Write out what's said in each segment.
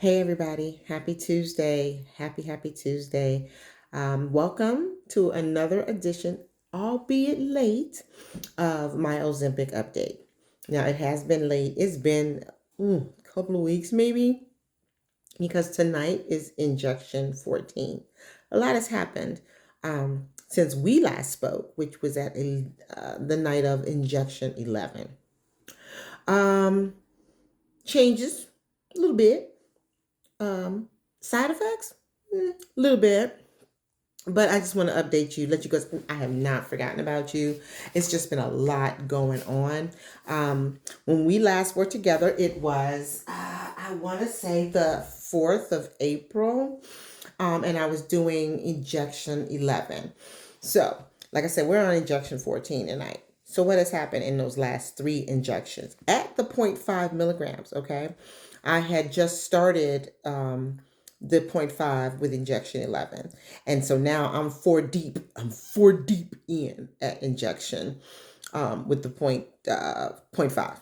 Hey everybody, happy Tuesday. Happy Tuesday. Welcome to another edition, albeit late, of my Ozempic update. Now it has been late. It's been a couple of weeks maybe, because tonight is injection 14. A lot has happened since we last spoke, which was at the night of injection 11. Um, Changes a little bit. Side effects, a little bit. But I just want to update you, let you guys, I have not forgotten about you. It's just been a lot going on. When we last were together, it was, I want to say the 4th of April. And I was doing injection 11. So, like I said, we're on injection 14 tonight. So what has happened in those last 3 injections? At the 0.5 milligrams, okay? I had just started the zero point 0.5 with injection 11. And so now I'm four deep. I'm four deep in at injection with the point, 0.5.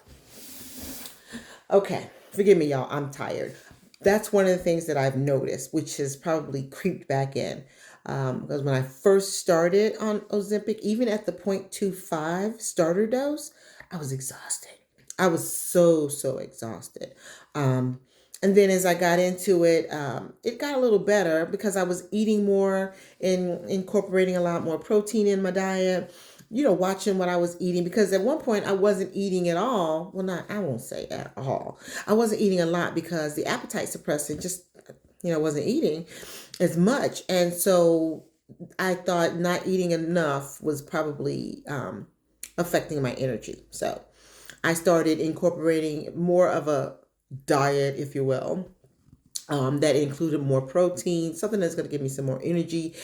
Okay, forgive me, y'all. I'm tired. That's one of the things that I've noticed, which has probably creeped back in. Because when I first started on Ozempic, even at the 0.25 starter dose, I was exhausted. I was so exhausted. Um, and then as I got into it, it got a little better because I was eating more and incorporating a lot more protein in my diet, watching what I was eating, because at one point I wasn't eating at all. Well, not, I won't say at all. I wasn't eating a lot because the appetite suppressant just, wasn't eating as much. And so I thought not eating enough was probably affecting my energy. So I started incorporating more of a diet, if you will, that included more protein, something that's going to give me some more energy,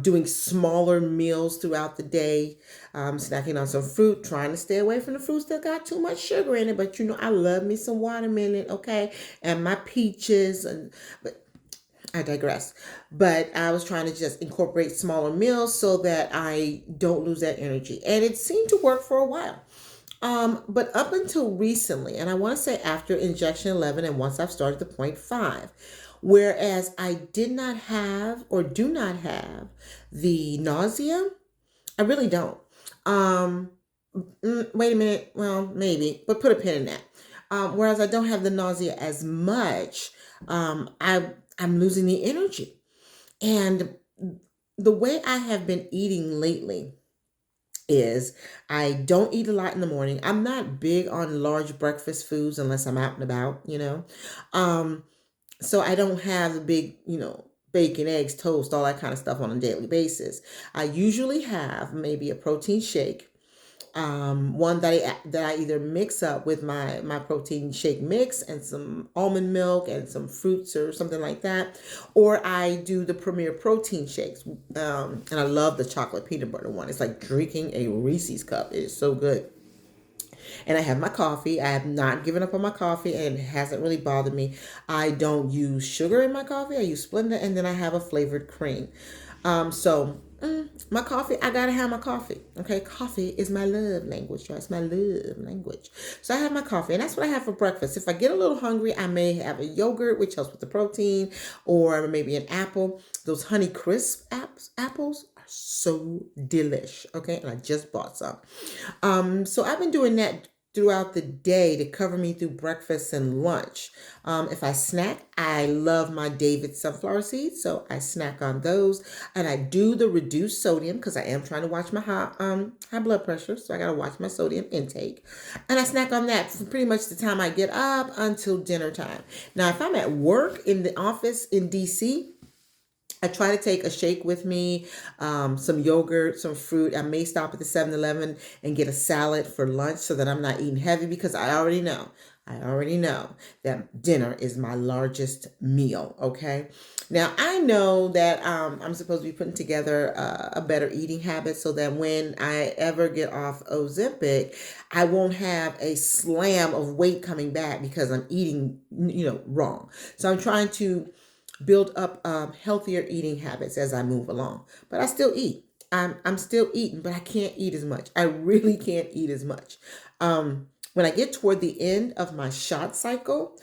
doing smaller meals throughout the day, snacking on some fruit, trying to stay away from the fruits that got too much sugar in it. But I love me some watermelon, okay, and my peaches, but I digress. But I was trying to just incorporate smaller meals so that I don't lose that energy, and it seemed to work for a while. But up until recently, and I want to say after injection 11 and once I've started the 0.5, whereas I did not have or do not have the nausea, I really don't. Um, Wait a minute. Well, maybe, but put a pin in that. Whereas I don't have the nausea as much, I'm losing the energy. And the way I have been eating lately is I don't eat a lot in the morning. I'm not big on large breakfast foods unless I'm out and about. Um, so I don't have the big, bacon, eggs, toast, all that kind of stuff on a daily basis. I usually have maybe a protein shake, one that I either mix up with my protein shake mix and some almond milk and some fruits or something like that, or I do the Premier protein shakes, and I love the chocolate peanut butter one. It's like drinking a Reese's cup. It is so good. And I have my coffee. I have not given up on my coffee, and it hasn't really bothered me. I don't use sugar in my coffee. I use Splenda, and then I have a flavored cream. My coffee, I gotta have my coffee. Okay, coffee is my love language, y'all. It's my love language. So I have my coffee, and that's what I have for breakfast. If I get a little hungry, I may have a yogurt, which helps with the protein, or maybe an apple. Those Honey Crisp apples are so delish. Okay, and I just bought some. So I've been doing that throughout the day to cover me through breakfast and lunch. If I snack, I love my David sunflower seeds, so I snack on those, and I do the reduced sodium because I am trying to watch my high blood pressure, so I gotta watch my sodium intake, and I snack on that for pretty much the time I get up until dinner time. Now, if I'm at work in the office in DC, I try to take a shake with me, some yogurt, some fruit. I may stop at the 7-Eleven and get a salad for lunch so that I'm not eating heavy, because I already know that dinner is my largest meal. Okay. Now I know that I'm supposed to be putting together a better eating habit so that when I ever get off Ozempic, I won't have a slam of weight coming back because I'm eating, wrong. So I'm trying to build up healthier eating habits as I move along. But I still eat. I'm still eating, but I can't eat as much. I really can't eat as much. When I get toward the end of my shot cycle,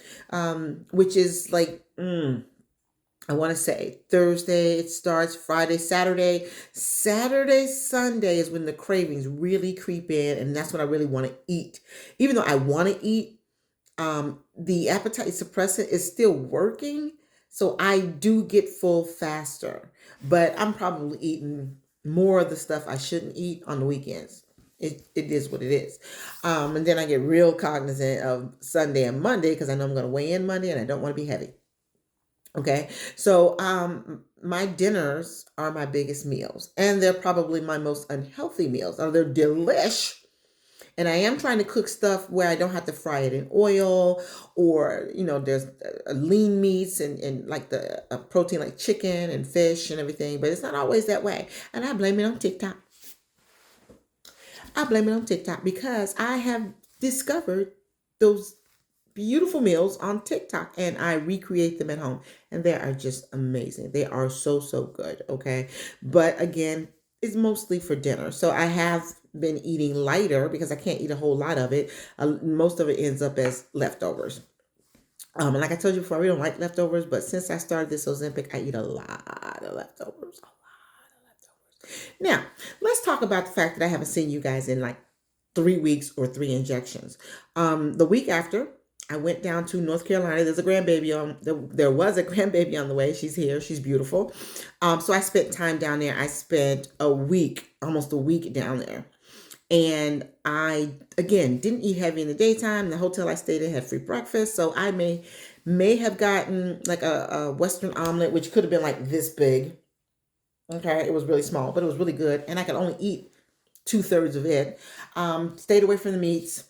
which is like, I want to say Thursday, it starts Friday, Saturday, Sunday is when the cravings really creep in. And that's when I really want to eat. Even though I want to eat, the appetite suppressant is still working. So I do get full faster, but I'm probably eating more of the stuff I shouldn't eat on the weekends. It is what it is. And then I get real cognizant of Sunday and Monday because I know I'm going to weigh in Monday and I don't want to be heavy. Okay. So, my dinners are my biggest meals and they're probably my most unhealthy meals. Oh, they're delish. And I am trying to cook stuff where I don't have to fry it in oil or, there's lean meats and like the protein like chicken and fish and everything, but it's not always that way. And I blame it on TikTok. I blame it on TikTok because I have discovered those beautiful meals on TikTok and I recreate them at home and they are just amazing. They are so, so good. Okay. But again, it's mostly for dinner. So I have been eating lighter because I can't eat a whole lot of it. Most of it ends up as leftovers. And like I told you before, we don't like leftovers, but since I started this Ozempic, I eat a lot of leftovers. Now, let's talk about the fact that I haven't seen you guys in like 3 weeks or 3 injections. The week after, I went down to North Carolina. There was a grandbaby on the way. She's here. She's beautiful. So I spent time down there. I spent almost a week down there. And I, again, didn't eat heavy in the daytime. The hotel I stayed in had free breakfast. So I may have gotten like a Western omelet, which could have been like this big. Okay. It was really small, but it was really good. And I could only eat 2/3 of it. Stayed away from the meats.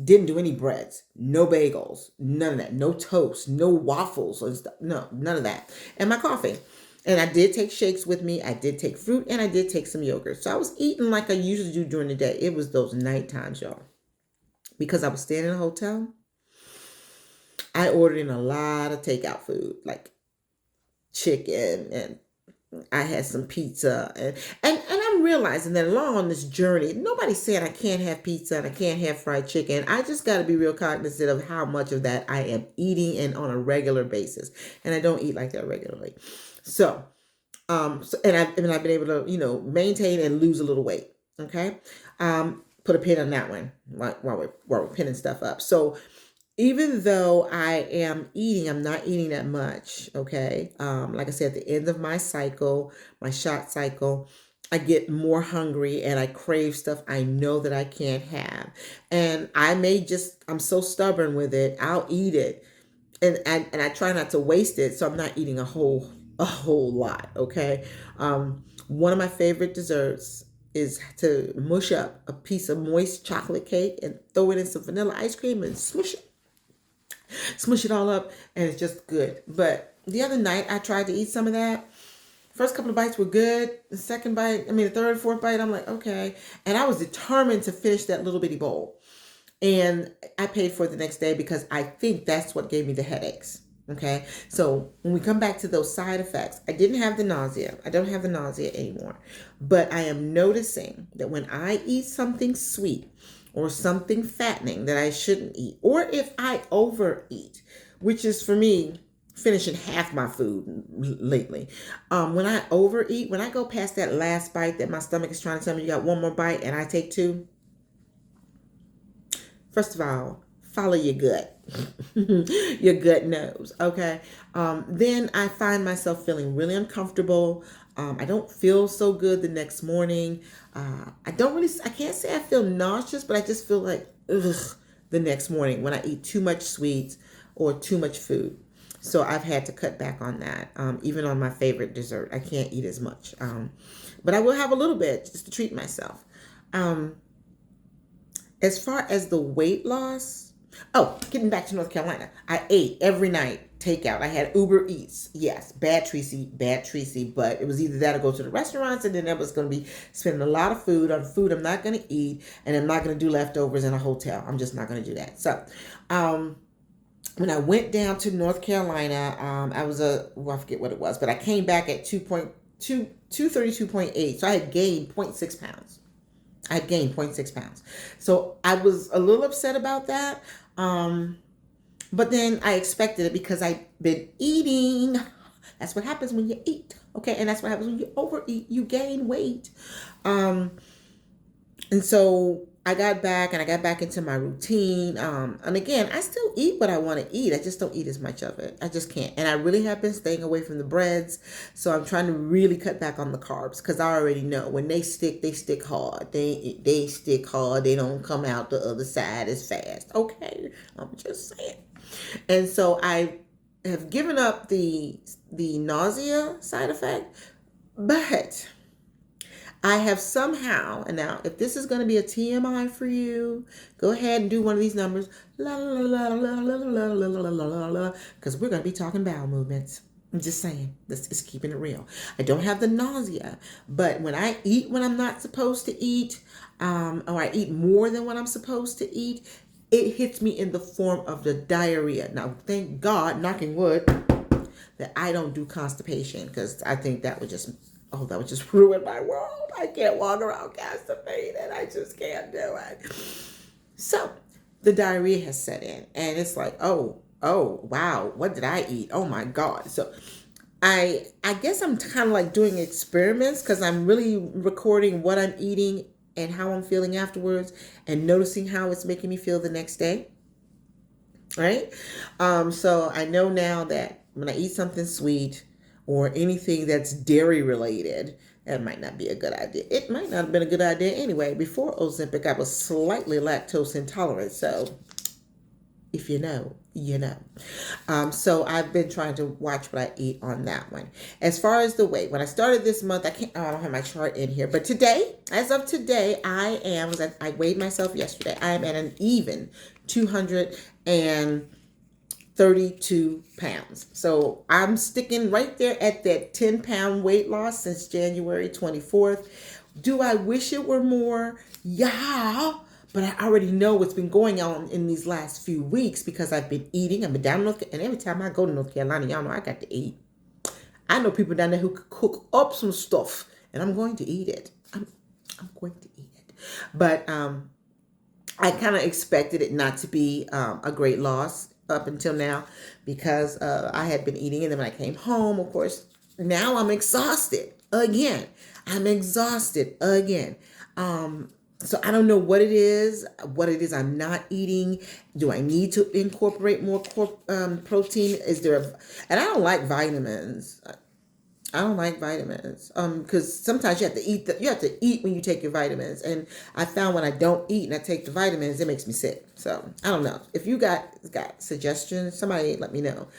Didn't do any breads, no bagels, none of that, no toast, no waffles, or stuff. No, none of that. And my coffee. And I did take shakes with me. I did take fruit and I did take some yogurt. So I was eating like I usually do during the day. It was those night times, y'all. Because I was staying in a hotel, I ordered in a lot of takeout food, like chicken, and I had some pizza, and I'm realizing that along on this journey, nobody's saying I can't have pizza and I can't have fried chicken. I just got to be real cognizant of how much of that I am eating and on a regular basis, and I don't eat like that regularly. So, and I've been able to maintain and lose a little weight. Okay, put a pin on that one while we're pinning stuff up. So even though I am eating, I'm not eating that much. Okay. Like I said, at the end of my cycle, my shot cycle, I get more hungry and I crave stuff I know that I can't have. And I'm so stubborn with it. I'll eat it. And I try not to waste it. So I'm not eating a whole lot. Okay. One of my favorite desserts is to mush up a piece of moist chocolate cake and throw it in some vanilla ice cream and smush it all up, and it's just good. But the other night I tried to eat some of that. First couple of bites were good. The third, fourth bite, I'm like, okay. And I was determined to finish that little bitty bowl. And I paid for it the next day because I think that's what gave me the headaches. Okay. So when we come back to those side effects, I didn't have the nausea. I don't have the nausea anymore. But I am noticing that when I eat something sweet, or something fattening that I shouldn't eat, or if I overeat, which is for me finishing half my food lately. When I overeat, when I go past that last bite that my stomach is trying to tell me you got one more bite and I take two, first of all, follow your gut. Your gut knows. Okay. Then I find myself feeling really uncomfortable. I don't feel so good the next morning. I can't say I feel nauseous, but I just feel like, the next morning when I eat too much sweets or too much food. So I've had to cut back on that. Even on my favorite dessert, I can't eat as much. But I will have a little bit just to treat myself. As far as the weight loss, getting back to North Carolina, I ate every night takeout. I had Uber Eats. Yes, bad Tracy, but it was either that or go to the restaurants, and then I was going to be spending a lot of food on food I'm not going to eat, and I'm not going to do leftovers in a hotel. I'm just not going to do that. So, when I went down to North Carolina, I forget what it was, but I came back at 232.8. So I had gained 0.6 pounds. I gained 0.6 pounds. So I was a little upset about that. But then I expected it because I've been eating. That's what happens when you eat. Okay. And that's what happens when you overeat. You gain weight. Um, and so I got back and I got back into my routine. And again, I still eat what I want to eat. I just don't eat as much of it. I just can't. And I really have been staying away from the breads. So I'm trying to really cut back on the carbs because I already know when they stick hard. They stick hard. They don't come out the other side as fast. Okay. I'm just saying. And so I have given up the nausea side effect, but I have somehow, and now if this is going to be a TMI for you, go ahead and do one of these numbers, la la la la la la la la la la, because we're going to be talking bowel movements. I'm just saying, this is keeping it real. I don't have the nausea, but when I eat when I'm not supposed to eat, or I eat more than what I'm supposed to eat, it hits me in the form of the diarrhea. Now, thank God, knocking wood, that I don't do constipation because I think that would just ruin my world. I can't walk around constipated. I just can't do it. So the diarrhea has set in and it's like, oh, wow, what did I eat? Oh my God. So I guess I'm kind of like doing experiments because I'm really recording what I'm eating and how I'm feeling afterwards and noticing how it's making me feel the next day. Right? So I know now that when I eat something sweet or anything that's dairy related, that might not be a good idea. It might not have been a good idea anyway. Before Ozempic, I was slightly lactose intolerant. So if you know, you know. So I've been trying to watch what I eat on that one. As far as the weight, when I started this month, I don't have my chart in here, but today, as of today, I weighed myself yesterday. I am at an even 232 pounds. So I'm sticking right there at that 10-pound weight loss since January 24th. Do I wish it were more? Yeah. But I already know what's been going on in these last few weeks because I've been eating. I've been down in North Carolina. And every time I go to North Carolina, y'all know I got to eat. I know people down there who could cook up some stuff. And I'm going to eat it. I'm going to eat it. But I kind of expected it not to be a great loss up until now because I had been eating. And then when I came home, of course, now I'm exhausted again. So I don't know what it is I'm not eating. Do I need to incorporate more protein? And I don't like vitamins. Because sometimes you have to eat when you take your vitamins. And I found when I don't eat and I take the vitamins, it makes me sick. So I don't know. If you got suggestions, somebody let me know.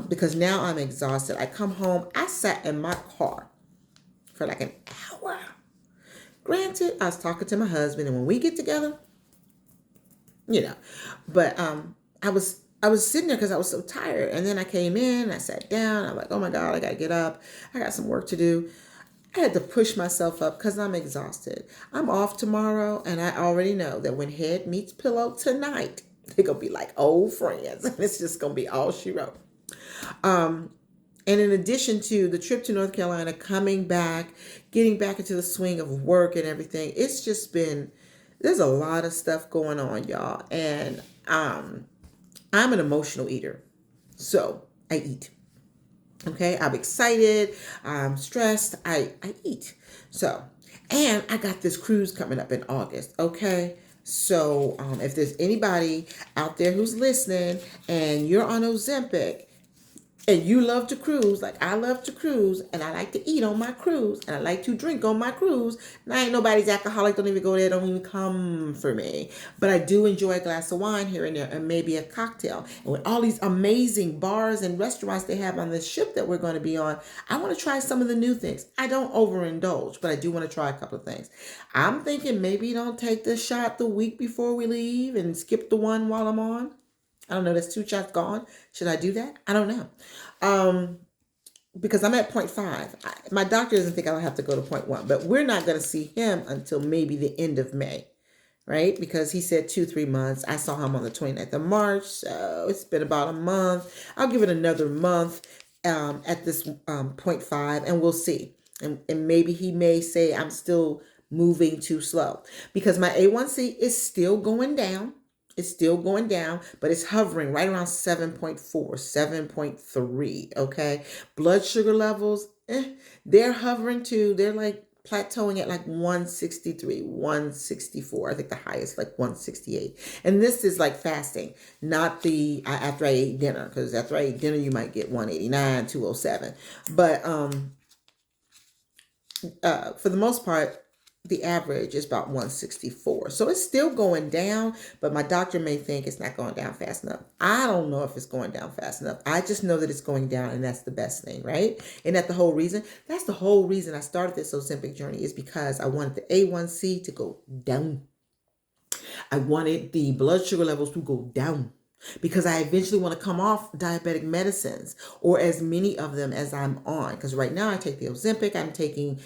Because now I'm exhausted. I come home, I sat in my car for like an hour. Granted, I was talking to my husband, and when we get together, but I was sitting there because I was so tired. And then I came in, I sat down. I'm like, oh my God, I got to get up. I got some work to do. I had to push myself up because I'm exhausted. I'm off tomorrow, and I already know that when head meets pillow tonight, they're going to be like old friends. And it's just going to be all she wrote. And in addition to the trip to North Carolina, coming back, getting back into the swing of work and everything, it's just been, there's a lot of stuff going on, y'all. And I'm an emotional eater. So I eat. Okay. I'm excited. I'm stressed. I eat. So, and I got this cruise coming up in August. Okay. So if there's anybody out there who's listening and you're on Ozempic, and you love to cruise like I love to cruise, and I like to eat on my cruise, and I like to drink on my cruise. And I ain't nobody's alcoholic. Don't even go there. Don't even come for me. But I do enjoy a glass of wine here and there, and maybe a cocktail. And with all these amazing bars and restaurants they have on this ship that we're going to be on, I want to try some of the new things. I don't overindulge, but I do want to try a couple of things. I'm thinking maybe don't take the shot the week before we leave and skip the one while I'm on. I don't know. That's 2 shots gone. Should I do that? I don't know. Because I'm at 0.5. My doctor doesn't think I'll have to go to 0.1, but we're not going to see him until maybe the end of May, right? Because he said 2-3 months. I saw him on the 29th of March, so it's been about a month. I'll give it another month at this 0.5, and we'll see. And maybe he may say I'm still moving too slow because my A1C is still going down. It's still going down, but it's hovering right around 7.4, 7.3. Okay. Blood sugar levels, they're hovering too. They're like plateauing at like 163, 164. I think the highest, like 168. And this is like fasting, not the after I ate dinner, because after I ate dinner, you might get 189, 207. But for the most part, the average is about 164. So it's still going down, but my doctor may think it's not going down fast enough. I don't know if it's going down fast enough. I just know that it's going down, and that's the best thing, right? And that's the whole reason. That's the whole reason I started this Ozempic journey, is because I wanted the A1C to go down. I wanted the blood sugar levels to go down, because I eventually want to come off diabetic medicines, or as many of them as I'm on. Because right now I take the Ozempic. I'm taking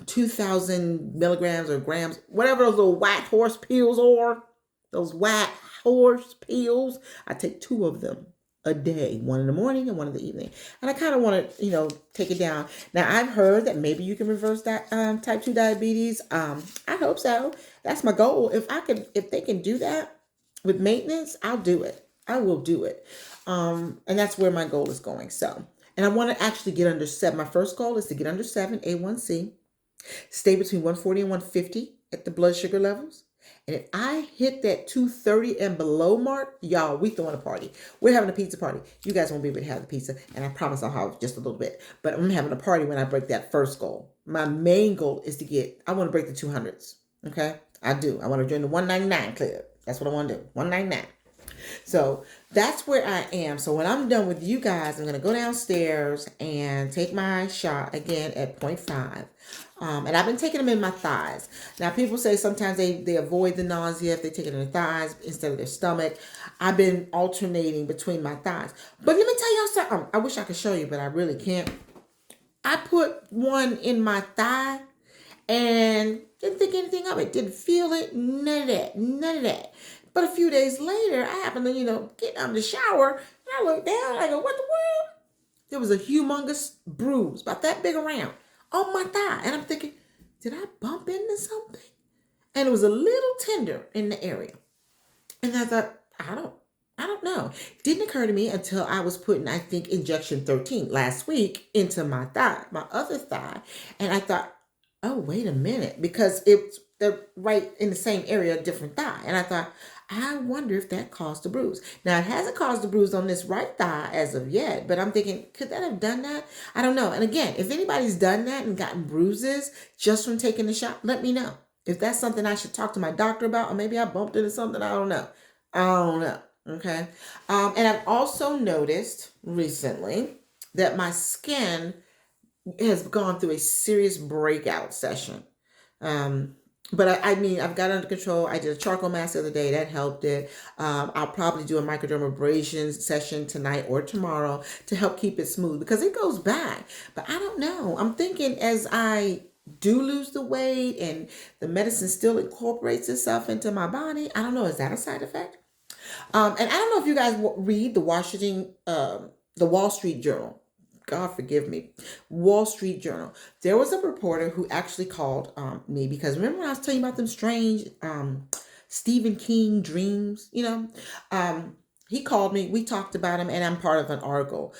2,000 milligrams or grams, whatever those little white horse pills are. Those white horse pills. I take 2 of them a day, 1 in the morning and 1 in the evening. And I kind of want to, take it down. Now, I've heard that maybe you can reverse that type 2 diabetes. I hope so. That's my goal. If they can do that with maintenance, I'll do it. I will do it. And that's where my goal is going. So, and I want to actually get under 7. My first goal is to get under 7 A1C, stay between 140 and 150 at the blood sugar levels. And if I hit that 230 and below mark, y'all, we throwing a party. We're having a pizza party. You guys won't be able to have the pizza, and I promise I'll have just a little bit. But I'm having a party when I break that first goal. My main goal is I want to break the 200s. Okay? I do. I want to join the 199 club. That's what I want to do. 199. So that's where I am. So when I'm done with you guys, I'm going to go downstairs and take my shot again at 0.5. And I've been taking them in my thighs. Now, people say sometimes they avoid the nausea if they take it in their thighs instead of their stomach. I've been alternating between my thighs. But let me tell y'all something. I wish I could show you, but I really can't. I put one in my thigh and didn't think anything of it. Didn't feel it. None of that. None of that. But a few days later, I happened to, get out of the shower, and I looked down, and I go, what the world? There was a humongous bruise, about that big around, on my thigh. And I'm thinking, did I bump into something? And it was a little tender in the area. And I thought, I don't know. It didn't occur to me until I was putting, I think, injection 13 last week into my thigh, my other thigh. And I thought, oh, wait a minute, because they're right in the same area, different thigh. And I thought, I wonder if that caused the bruise. Now, it hasn't caused the bruise on this right thigh as of yet, but I'm thinking, could that have done that? I don't know. And again, if anybody's done that and gotten bruises just from taking the shot, let me know. If that's something I should talk to my doctor about, or maybe I bumped into something, I don't know. Okay. And I've also noticed recently that my skin has gone through a serious breakout session. But I mean, I've got it under control. I did a charcoal mask the other day. That helped it. I'll probably do a microdermabrasion session tonight or tomorrow to help keep it smooth, because it goes back. But I don't know. I'm thinking as I do lose the weight and the medicine still incorporates itself into my body, I don't know. Is that a side effect? And I don't know if you guys read the Wall Street Journal. God forgive me, Wall Street Journal. There was a reporter who actually called me, because remember when I was telling you about them strange Stephen King dreams, he called me. We talked about him, and I'm part of an article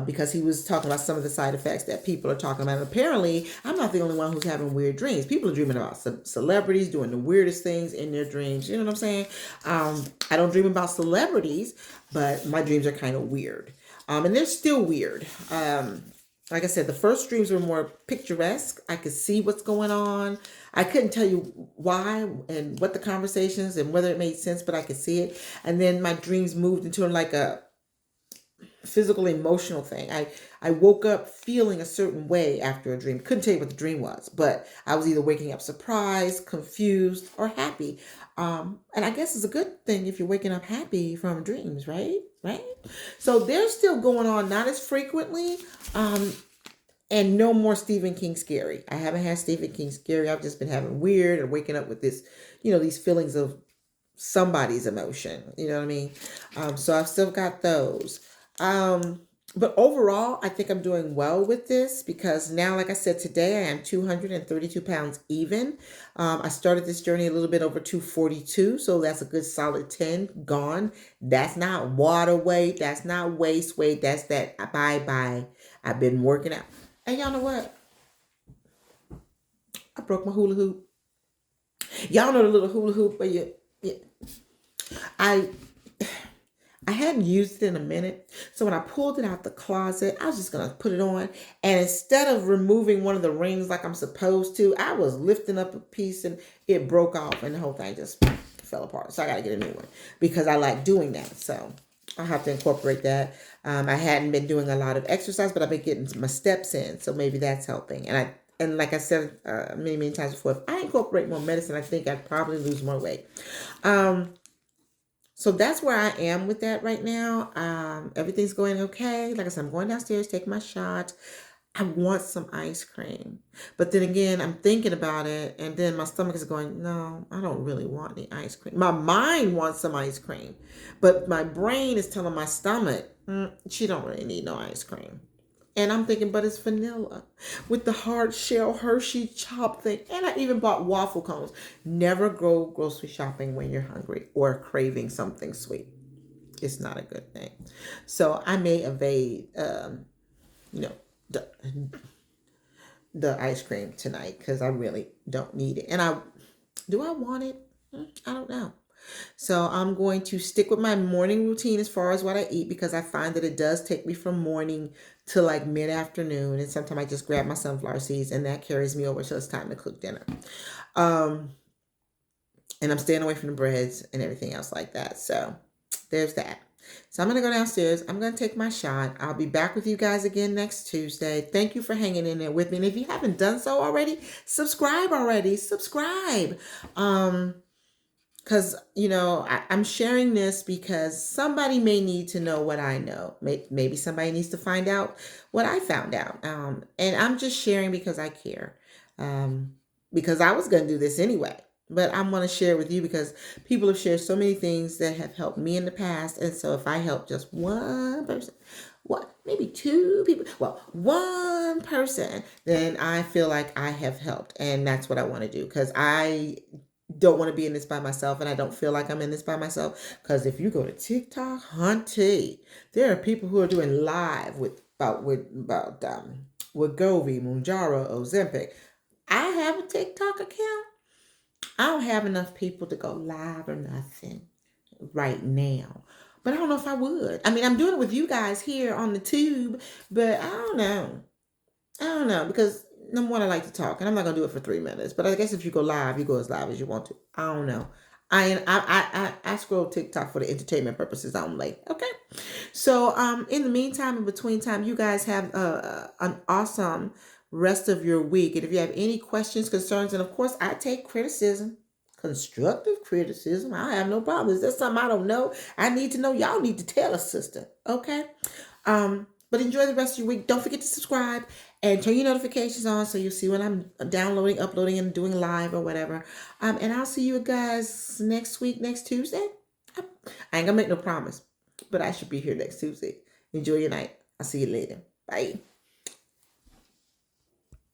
because he was talking about some of the side effects that people are talking about. And apparently, I'm not the only one who's having weird dreams. People are dreaming about celebrities doing the weirdest things in their dreams. You know what I'm saying? I don't dream about celebrities, but my dreams are kind of weird. And they're still weird. Like I said, the first dreams were more picturesque. I could see what's going on. I couldn't tell you why and what the conversations and whether it made sense, but I could see it. And then my dreams moved into like a physical, emotional thing. I woke up feeling a certain way after a dream. Couldn't tell you what the dream was, but I was either waking up surprised, confused, or happy. And I guess it's a good thing if you're waking up happy from dreams, right? Right? So they're still going on, not as frequently, and no more Stephen King scary. I haven't had Stephen King scary. I've just been having weird and waking up with this, these feelings of somebody's emotion. You know what I mean? So I've still got those. But overall, I think I'm doing well with this because now, like I said, today I am 232 pounds even. I started this journey a little bit over 242, so that's a good solid 10 gone. That's not water weight, that's not waist weight, that's that bye bye. I've been working out. And y'all know what? I broke my hula hoop. Y'all know the little hula hoop where you I I hadn't used it in a minute. So when I pulled it out the closet, I was just going to put it on. And instead of removing one of the rings like I'm supposed to, I was lifting up a piece and it broke off and the whole thing just fell apart. So I got to get a new one because I like doing that. So I'll have to incorporate that. I hadn't been doing a lot of exercise, but I've been getting my steps in. So maybe that's helping. And like I said many times before, if I incorporate more medicine, I think I'd probably lose more weight. So that's where I am with that right now. Everything's going okay. Like I said, I'm going downstairs, taking my shot. I want some ice cream. But then again, I'm thinking about it, and then my stomach is going, no, I don't really want any ice cream. My mind wants some ice cream, but my brain is telling my stomach, she don't really need no ice cream. And I'm thinking, but it's vanilla with the hard shell Hershey chop thing. And I even bought waffle cones. Never go grocery shopping when you're hungry or craving something sweet. It's not a good thing. So I may evade, you know, the, the ice cream tonight because I really don't need it. And do I want it? I don't know. So I'm going to stick with my morning routine as far as what I eat because I find that it does take me from morning to like mid-afternoon. And sometimes I just grab my sunflower seeds and that carries me over till it's time to cook dinner. Um, and I'm staying away from the breads and everything else like that. So there's that. So I'm going to go downstairs. I'm going to take my shot. I'll be back with you guys again next Tuesday. Thank you for hanging in there with me. And if you haven't done so already, subscribe already. Subscribe. Because, I'm sharing this because somebody may need to know what I know. Maybe somebody needs to find out what I found out. And I'm just sharing because I care. Because I was going to do this anyway. But I'm going to share with you because people have shared so many things that have helped me in the past. And so if I help just one person, maybe two people, one person, then I feel like I have helped. And that's what I want to do because I don't want to be in this by myself, and I don't feel like I'm in this by myself. Because if you go to TikTok, hunty, there are people who are doing live with Wegovy, Mounjaro, Ozempic. I have a TikTok account. I don't have enough people to go live or nothing right now. But I don't know if I would. I mean, I'm doing it with you guys here on the tube, but I don't know. Because number one, I like to talk, and I'm not gonna do it for 3 minutes. But I guess if you go live, you go as live as you want to. I don't know. I scroll TikTok for the entertainment purposes only. Okay. So in the meantime, in between time, you guys have an awesome rest of your week. And if you have any questions, concerns, and of course, I take criticism. Constructive criticism. I have no problem. Is there something I don't know? I need to know. Y'all need to tell a sister. Okay. But enjoy the rest of your week. Don't forget to subscribe and turn your notifications on so you'll see when I'm downloading, uploading, and doing live or whatever. And I'll see you guys next week, next Tuesday. I ain't gonna make no promise, but I should be here next Tuesday. Enjoy your night. I'll see you later. Bye.